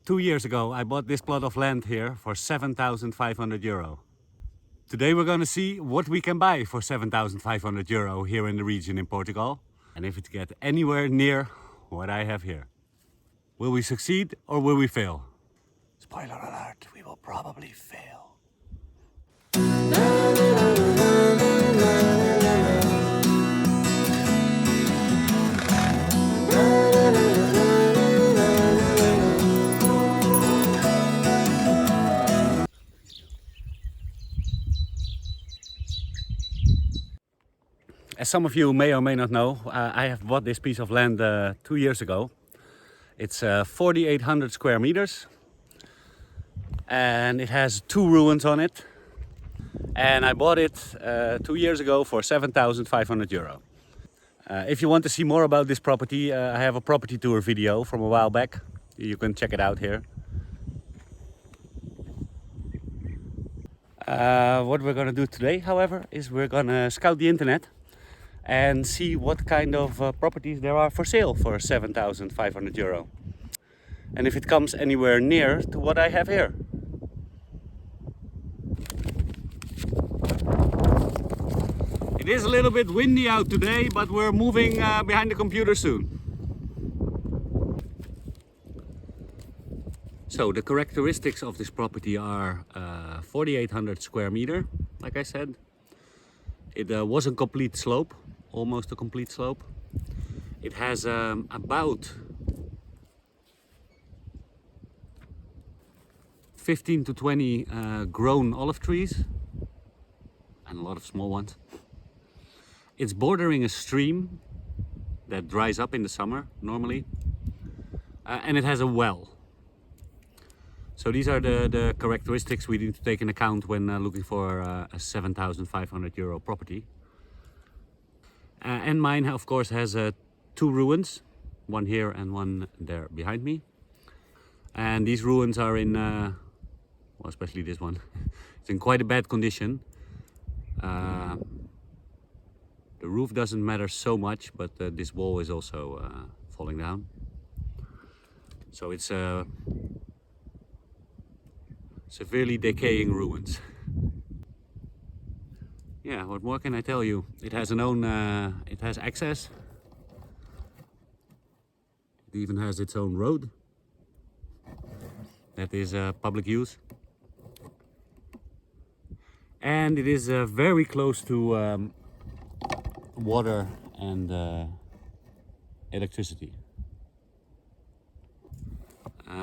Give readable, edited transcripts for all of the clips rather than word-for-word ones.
2 years ago, I bought this plot of land here for 7,500 euro. Today we're going to see what we can buy for 7,500 euro here in the region in Portugal. And if it gets anywhere near what I have here. Will we succeed or will we fail? Spoiler alert, we will probably fail. As some of you may or may not know, I have bought this piece of land 2 years ago. It's 4,800 square meters and it has 2 ruins on it. And I bought it 2 years ago for 7,500 euro. If you want to see more about this property, I have a property tour video from a while back. You can check it out here. What we're gonna do today, however, is we're gonna scout the internet and see what kind of properties there are for sale for 7,500 euro. And if it comes anywhere near to what I have here. It is a little bit windy out today, but we're moving behind the computer soon. So the characteristics of this property are 4,800 square meter, like I said. It was a complete slope. Almost a complete slope. It has about 15 to 20 grown olive trees and a lot of small ones. It's bordering a stream that dries up in the summer normally, and it has a well. So these are the characteristics we need to take in account when looking for a 7,500 euro property. And mine, of course, has 2 ruins, one here and one there behind me. And these ruins are in, well, especially this one, it's in quite a bad condition. The roof doesn't matter so much, but this wall is also falling down. So it's severely decaying ruins. Yeah, what more can I tell you? It has it has access. It even has its own road. That is public use. And it is very close to water and electricity.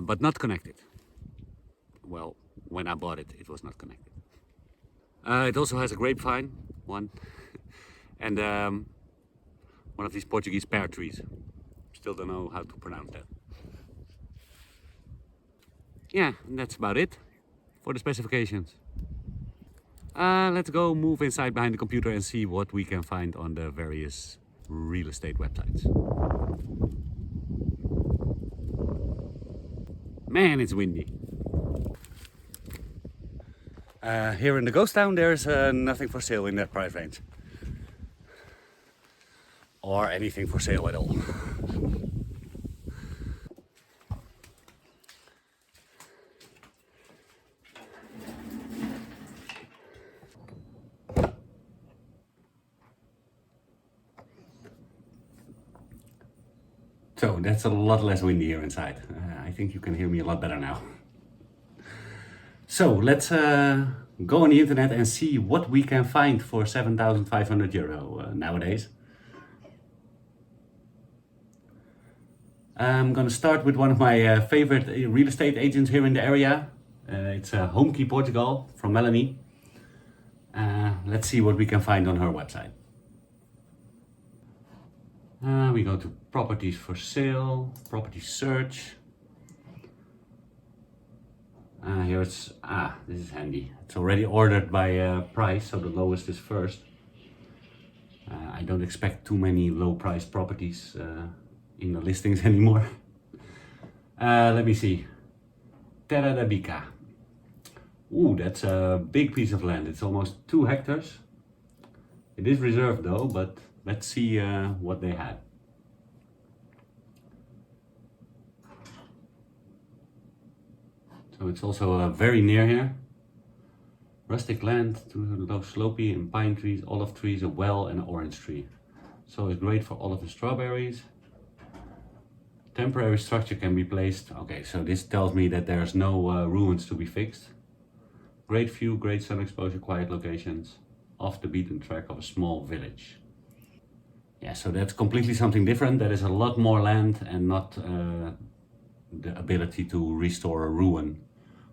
But not connected. Well, when I bought it, it was not connected. It also has a grapevine, one, and one of these Portuguese pear trees. Still don't know how to pronounce that. Yeah, and that's about it for the specifications. Let's go move inside behind the computer and see what we can find on the various real estate websites. Man, it's windy. Here in the ghost town there's nothing for sale in that price range. Or anything for sale at all. So that's a lot less windy here inside. I think you can hear me a lot better now. So let's go on the internet and see what we can find for 7,500 euro nowadays. I'm gonna start with one of my favorite real estate agents here in the area. It's Central Portugal from Melanie. Let's see what we can find on her website. We go to properties for sale, property search. Here it's, this is handy. It's already ordered by price, so the lowest is first. I don't expect too many low price properties in the listings anymore. Let me see. Terra da Bica. Ooh, that's a big piece of land. It's almost 2 hectares. It is reserved though, but let's see what they had. So it's also very near here. Rustic land, too low slopey, and pine trees, olive trees, a well and an orange tree. So it's great for olive and strawberries. Temporary structure can be placed. Okay, so this tells me that there's no ruins to be fixed. Great view, great sun exposure, quiet locations, off the beaten track of a small village. Yeah, so that's completely something different. That is a lot more land and not the ability to restore a ruin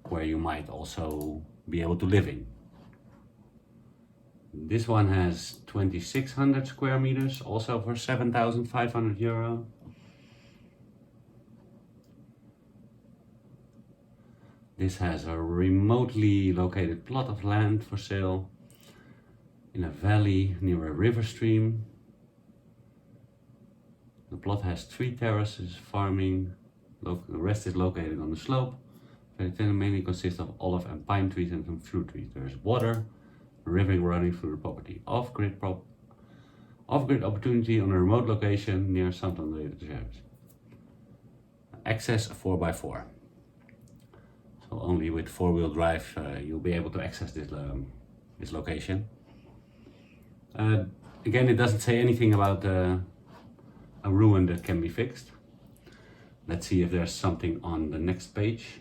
where you might also be able to live in. This one has 2600 square meters, also for 7,500 euro. This has a remotely located plot of land for sale in a valley near a river stream. The plot has 3 terraces, farming. The rest is located on the slope. Vegetation mainly consists of olive and pine trees and some fruit trees. There is water, a river running through the property. Off-grid opportunity on a remote location near Santander. Access 4x4. So only with 4-wheel drive you'll be able to access this location. Again, it doesn't say anything about a ruin that can be fixed. Let's see if there's something on the next page.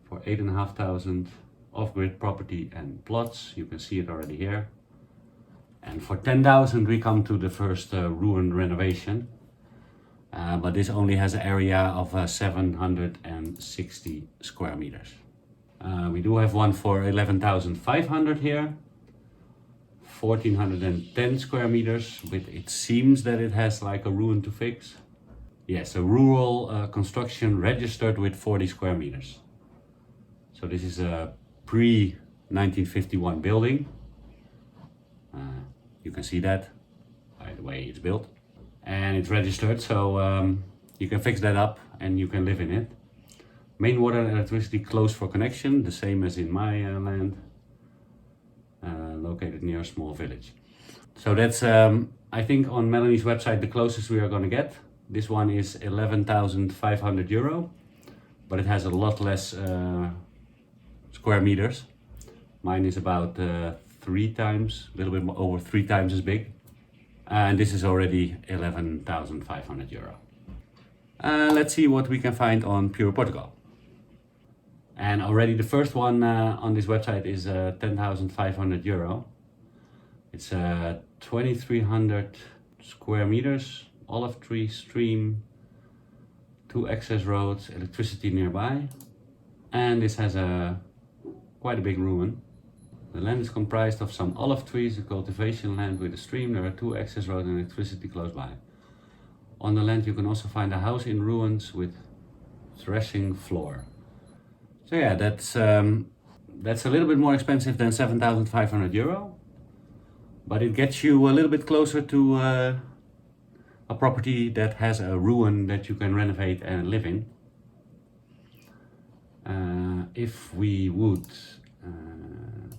For 8,500 off-grid property and plots, you can see it already here. And for 10,000 we come to the first ruin renovation. But this only has an area of 760 square meters. We do have one for 11,500 here. 1,410 square meters, but it seems that it has like a ruin to fix. Yes, a rural construction registered with 40 square meters. So this is a pre-1951 building. You can see that by the way it's built. And it's registered, so you can fix that up and you can live in it. Main water and electricity closed for connection, the same as in my land. Located near a small village. So that's, I think on Melanie's website, the closest we are going to get. This one is 11,500 euro, but it has a lot less square meters. Mine is about 3 times, a little bit more, over 3 times as big. And this is already 11,500 euro. Let's see what we can find on Pure Portugal. And already the first one on this website is 10,500 euro. It's 2,300 square meters, olive tree, stream, 2 access roads, electricity nearby. And this has quite a big ruin. The land is comprised of some olive trees, a cultivation land with a stream. There are 2 access roads and electricity close by. On the land you can also find a house in ruins with threshing floor. So yeah, that's a little bit more expensive than 7,500 euro, but it gets you a little bit closer to a property that has a ruin that you can renovate and live in. If we would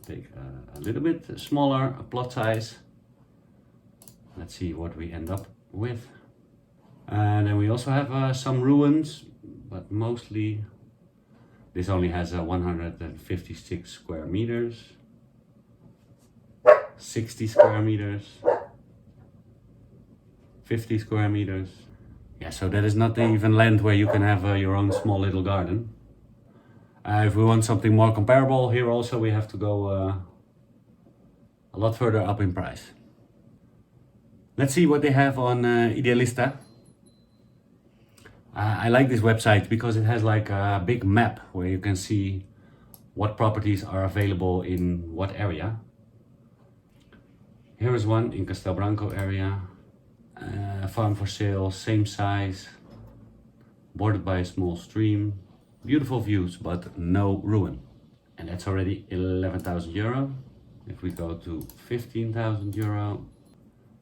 take a little bit smaller plot size, let's see what we end up with. And then we also have some ruins, but mostly this only has 156 square meters, 60 square meters, 50 square meters. Yeah, so that is not even land where you can have your own small little garden. If we want something more comparable, here also we have to go a lot further up in price. Let's see what they have on Idealista. I like this website because it has like a big map where you can see what properties are available in what area. Here is one in Castel Branco area. Farm for sale, same size, bordered by a small stream. Beautiful views, but no ruin. And that's already 11,000 euro. If we go to 15,000 euro.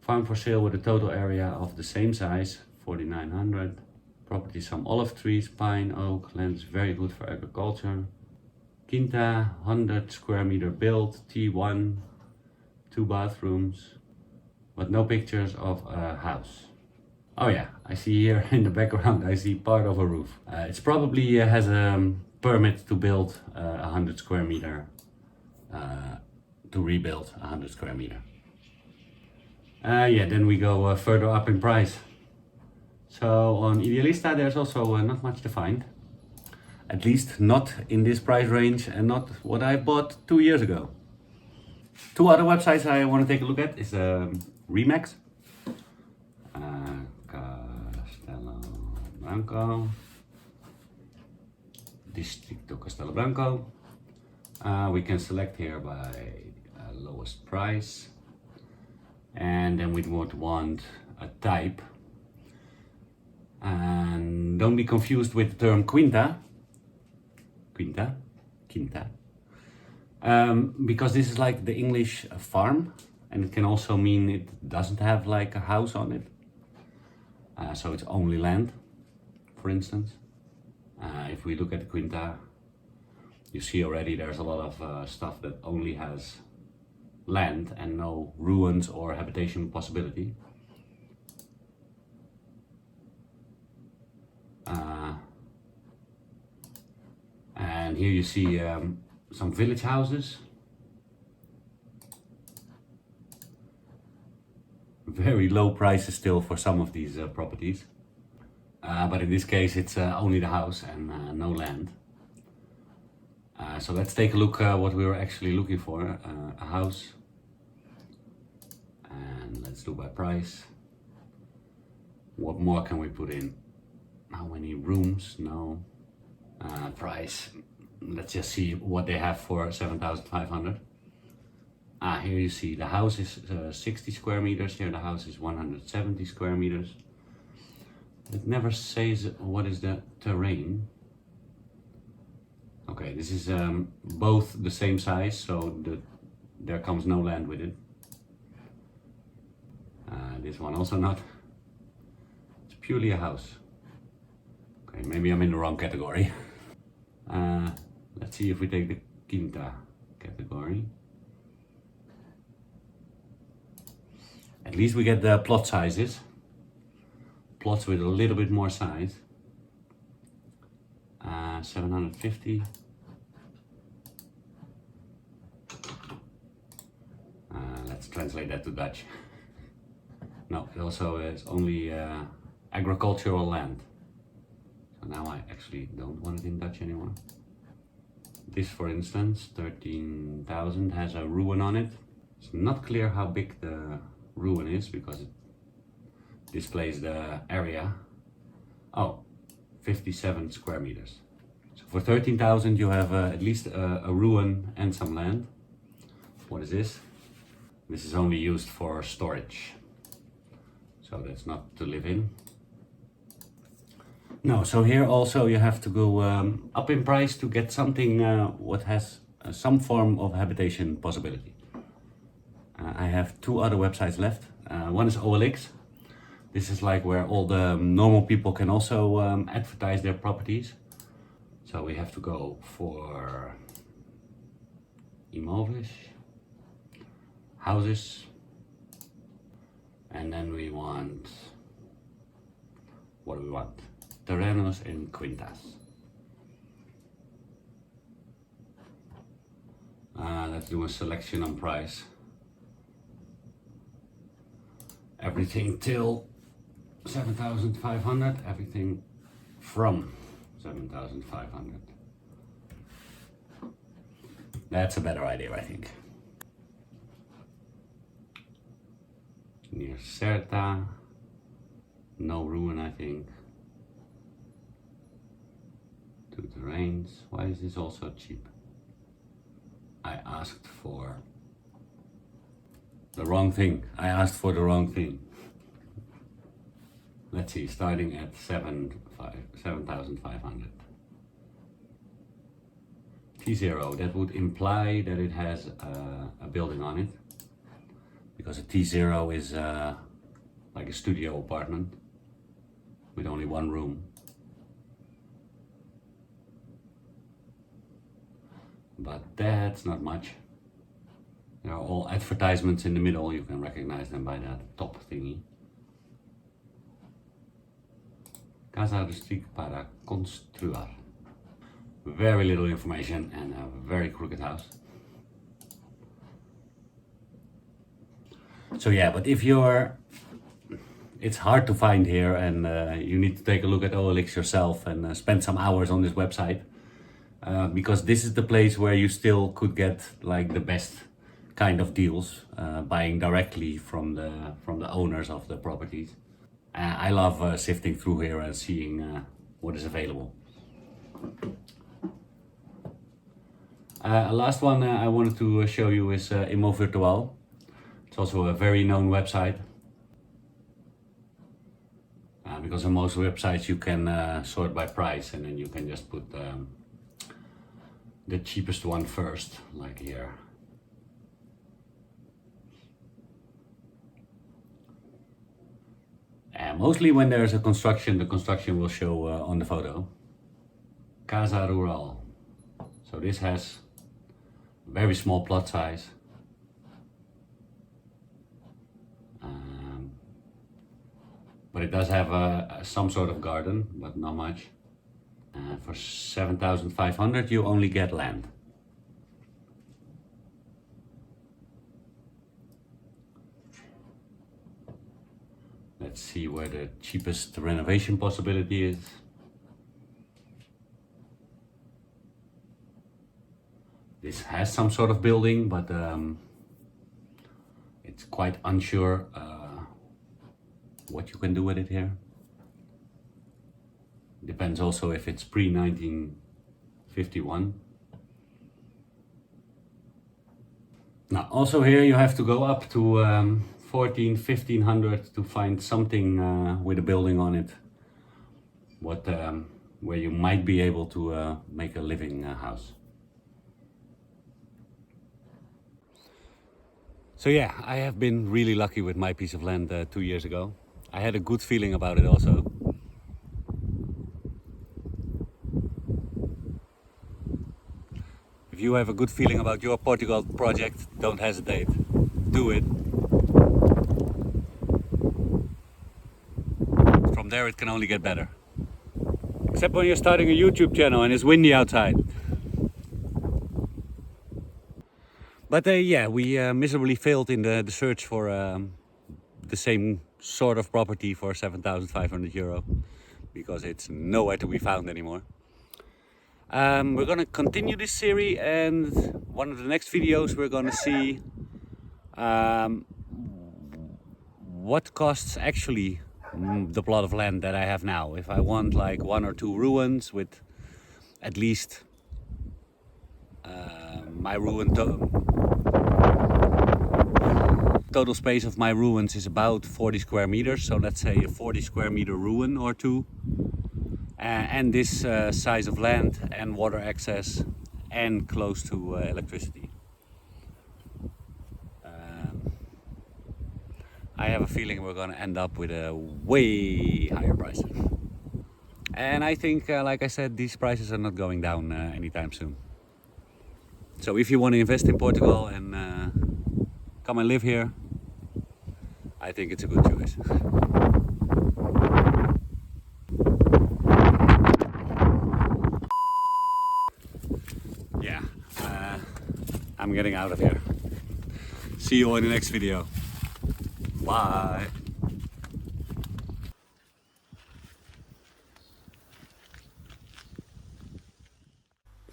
Farm for sale with a total area of the same size, 4,900. Property, some olive trees, pine, oak. Land is very good for agriculture. Quinta, 100 square meter build, T1, 2 bathrooms, but no pictures of a house. Oh yeah, I see here in the background, I see part of a roof. It's probably has a permit to build 100 square meter, to rebuild 100 square meter. Yeah, then we go further up in price. So on Idealista there's also not much to find. At least not in this price range and not what I bought 2 years ago. Two other websites I want to take a look at is Remax, Castelo Branco, Distrito Castelo Branco. We can select here by lowest price, and then we would want a type. And don't be confused with the term quinta, because this is like the English farm, and it can also mean it doesn't have like a house on it. So it's only land, for instance. If we look at the quinta, you see already there's a lot of stuff that only has land and no ruins or habitation possibility. And here you see some village houses. Very low prices still for some of these properties. But in this case it's only the house and no land. So let's take a look what we were actually looking for. A house. And let's do by price. What more can we put in? How many rooms? No. Price. Let's just see what they have for 7,500. Here you see the house is 60 square meters. Here the house is 170 square meters. It never says what is the terrain. Okay, this is both the same size, so there comes no land with it. This one also not. It's purely a house. Okay, maybe I'm in the wrong category. Let's see if we take the quinta category. At least we get the plot sizes. Plots with a little bit more size. 750. Let's translate that to Dutch. No, it also is only agricultural land. So now I actually don't want it in Dutch anymore. This, for instance, 13,000 has a ruin on it. It's not clear how big the ruin is because it displays the area. Oh, 57 square meters. So for 13,000 you have at least a ruin and some land. What is this? This is only used for storage. So that's not to live in. No, so here also you have to go up in price to get something what has some form of habitation possibility. I have two other websites left. One is OLX. This is like where all the normal people can also advertise their properties. So we have to go for imóveis, houses, and then we want, what do we want? Terrenos and quintas. Let's do a selection on price. Everything till 7,500, everything from 7,500. That's a better idea, I think. Near Certa, no ruin, I think. Two terrains. Why is this also cheap? I asked for the wrong thing. Let's see, starting at 7,500. T0, that would imply that it has a building on it. Because a T0 is like a studio apartment with only one room. But that's not much. There are all advertisements in the middle, you can recognize them by that top thingy. Casa Rustique para construir. Very little information and a very crooked house. So yeah, but if you're, it's hard to find here, and you need to take a look at OLX yourself and spend some hours on this website, because this is the place where you still could get like the best kind of deals, buying directly from the owners of the properties. I love sifting through here and seeing what is available. Last one I wanted to show you is Immo Virtual. It's also a very known website. Because on most websites you can sort by price, and then you can just put the cheapest one first, like here. And mostly when there's a construction, the construction will show on the photo. Casa Rural. So this has very small plot size. But it does have some sort of garden, but not much. For 7,500 you only get land. Let's see where the cheapest renovation possibility is. This has some sort of building, but it's quite unsure what you can do with it here. Depends also if it's pre-1951. Now also here you have to go up to 1500 to find something with a building on it, where you might be able to make a living house. So yeah, I have been really lucky with my piece of land 2 years ago. I had a good feeling about it also. If you have a good feeling about your Portugal project, don't hesitate. Do it. From there it can only get better. Except when you're starting a YouTube channel and it's windy outside. But yeah, we miserably failed in the search for the same sort of property for 7,500 euro, because it's nowhere to be found anymore. We're gonna continue this series, and one of the next videos we're gonna see what costs actually the plot of land that I have now. If I want like 1 or 2 ruins with at least my ruin total space of my ruins is about 40 square meters, so let's say a 40 square meter ruin or 2, and this size of land and water access and close to electricity. I have a feeling we're going to end up with a way higher price. And I think, like I said, these prices are not going down anytime soon. So if you want to invest in Portugal and come and live here, I think it's a good choice. Yeah, I'm getting out of here. See you in the next video. Bye.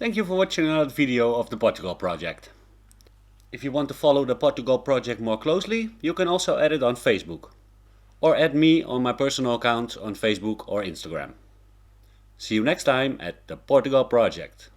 Thank you for watching another video of the Portugal project. If you want to follow the Portugal project more closely, you can also add it on Facebook. Or add me on my personal account on Facebook or Instagram. See you next time at the Portugal project.